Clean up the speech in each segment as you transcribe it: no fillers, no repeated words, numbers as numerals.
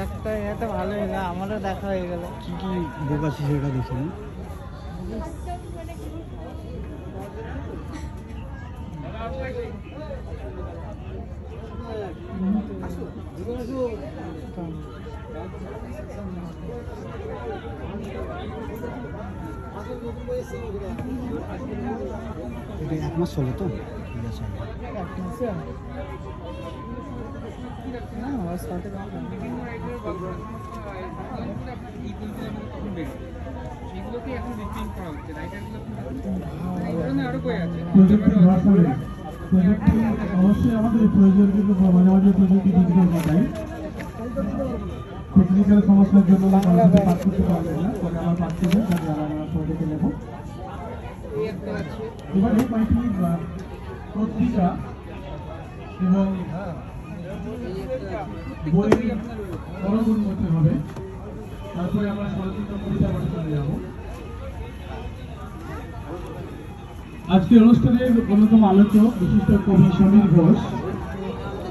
একটা এটা ভালো হলো, আমারও দেখা হয়ে গেল। কি কি বুক আছে সেটা দেখি। এটা 1 মাস হলো তো? ঠিক আছে, 1 মাসে না আমার সাথে অবশ্যই আমাদের প্রয়োজন, কিন্তু মাঝে মাঝে প্রযুক্তি ডিজিটাল পাঠাই। টেকনিক্যাল সমস্যার জন্য পাঠ করতে পারবেন না, পরে আমার পাঠ করবেন, তাহলে আমরা প্রজেক্টে নেব। এবারে কয়েকটি পত্রিকা এবং বই অনুগুণ করতে হবে, তারপরে আমরা চলচ্চিত্র পরিচালনা চলে যাব। আজকের অনুষ্ঠানের অন্যতম আলোচক বিশিষ্ট কবি সমীর ঘোষ,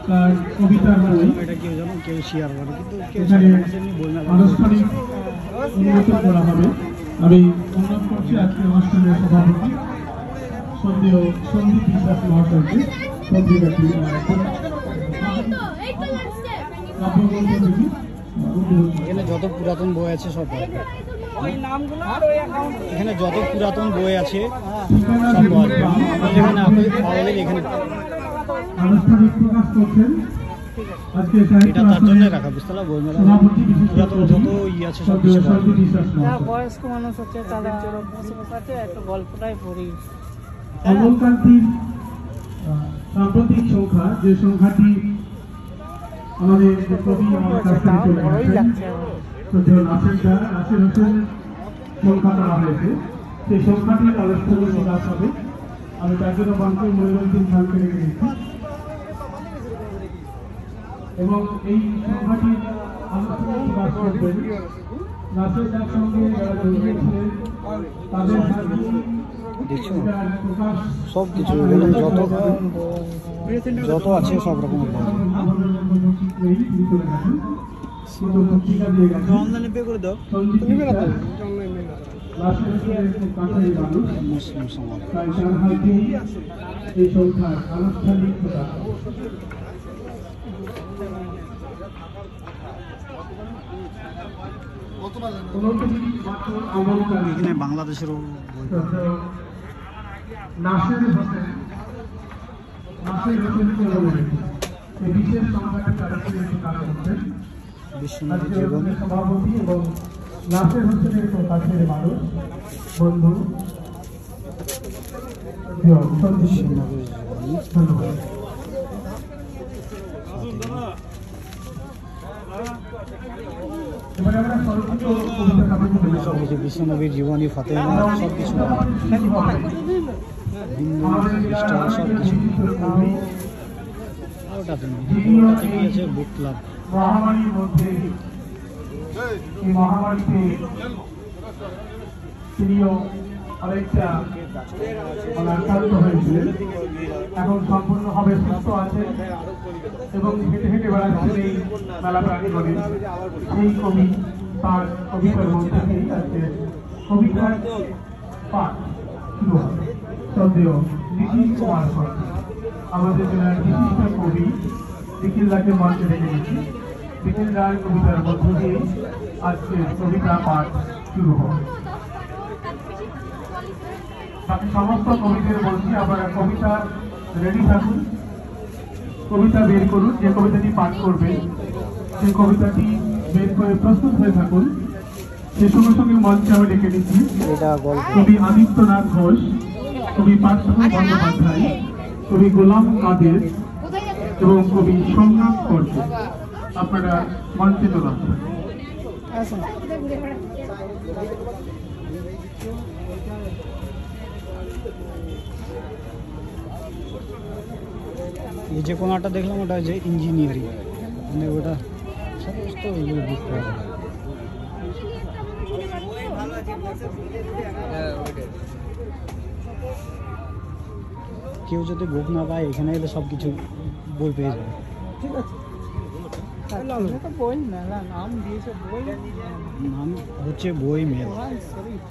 তার কবিতার বই এখানে আনুষ্ঠানিক উন্মোচন করা হবে। আমি অনুরোধ করছি আজকের অনুষ্ঠানের সভাপতি সন্দীপ বিশ্বাস মহাশয়কে পত্রিকাটি এখানে যত পুরাতন বই আছে সব পাবে। এখানে যত পুরাতন বই আছে সব পাওয়া যাবে। এখানে আপনি পাওয়ালে এখানে আনুষ্ঠানিক প্রকাশ করছেন আজকে এটা তার জন্য রাখা, বুঝতে পারলাম। বই মেলা পুরাতন যত আছে সব কিছু পাওয়া যাবে। বয়স্ক মানুষ হচ্ছে তারা বসে একটা গল্পটাই পড়ি। অমলকান্তির সাম্প্রতিক সংখ্যা, যে সংখ্যাটি আমাদের কবি আমার কাছ থেকে চলে গেছেন, নাসির হোসেন সংখ্যা করা হয়েছে, সেই সংখ্যাটি আলোচনা প্রকাশ হবে। আমি তার জন্য বাংলা মূল্যবান খানকে রেখে দিচ্ছি এবং এই সংখ্যাটি আলোচনা প্রকাশ করবেন নাসির তার সঙ্গে যারা জড়িয়েছিলেন তাদের সব কিছু যত আছে সব রকম অনলাইনে পে করে দাও। মুসলিম সমাজ এই সংখ্যার আনুষ্ঠানিক এখানে বাংলাদেশেরও নাসির হোসেন এই বিশেষ সংখ্যাটি তারা কাজ করছেন। সভাপতি এবং নাসির হোসেনের কাছের মানুষ বন্ধু ধন্যবাদ। বিশ্বনবীর জীবনী, ফাতেমা, সব কিছু সব কিছু আছে। বুক ক্লাব মহামারীর মধ্যে এই মহামারীতে তিনিও অনেকটা আক্রান্ত হয়েছিলেন, এখন সম্পূর্ণভাবে সুস্থ আছেন এবং হেঁটে হেঁটে বেড়াচ্ছেন এই মেলা প্রাঙ্গণে। সেই কবি তার কবিতার মধ্যে থেকেই আজকে কবিতার পাঠ শুরু হবে। শ্রদ্ধেয় নিখিল কুমার সরকার আমাদের জেলার বিশিষ্ট কবি নিখিলদাকে মঞ্চে রেখে গেছি। নিখিলদার কবিতার মধ্য দিয়ে আজকে কবিতা পাঠ শুরু হবে। বাকি সমস্ত কবিদের বলছি, আপনারা কবিতা রেডি থাকুন, কবিতা বের করুন। যে কবিতাটি পাঠ করবেন সেই কবিতাটি বের করে প্রস্তুত হয়ে থাকুন। সে সঙ্গে সঙ্গে মঞ্চে আমি ডেকে নিচ্ছি কবি আদিত্যনাথ ঘোষ, কবি পার্থ বন্দ্যোপাধ্যায়, কবি গোলাম কাদের এবং কবি সোমনাথ কর্য। আপনারা মঞ্চে চলে আসবেন। এই যে কোনাটা দেখলাম ওটা যে ইঞ্জিনিয়ারিং, মানে ওটা সমস্ত ওইগুলো বুক করা যায়। কেউ যদি বুক না পায় এখানে এলে সব কিছু বই পেয়ে যাবে। ঠিক আছে, তাহলে তো বই মেলা নাম দিয়েছে বই নাম হচ্ছে বই মেল। কোরআন শরীফ।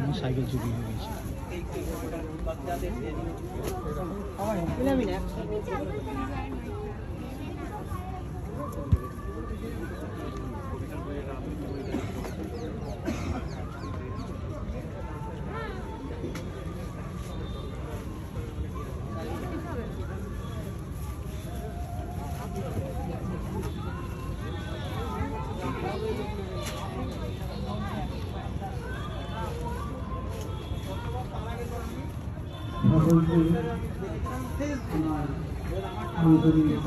আমার সাইকেল চুরি হয়ে গেছে। সকলকে আমার আন্তরিক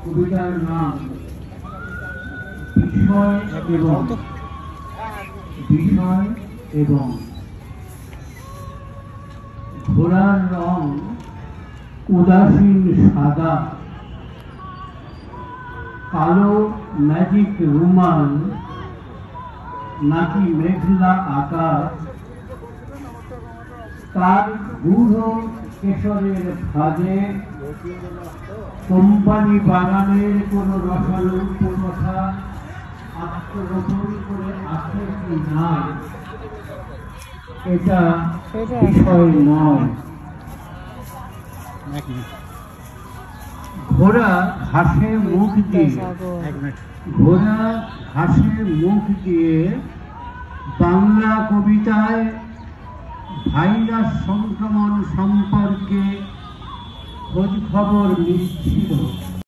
কবিতার নাম বিষয় এবং ঘোড়ার রং উদাসীন সাদা, কালো ম্যাজিক রুমাল নাকি মেঘলা আকাশ, তার গূঢ় কেশরের ফাঁদে কোম্পানি বাগানের কোন রসালো কথা আত্মগোপন করে আছে কি না, এটা বিষয় নয়। এক মিনিট, ঘোড়া ঘাসে মুখ দিয়ে, এক মিনিট। ঘোড়া ঘাসে মুখ দিয়ে বাংলা কবিতায় ভাইরাস সংক্রমণ সম্পর্কে খোঁজ খবর নিচ্ছে।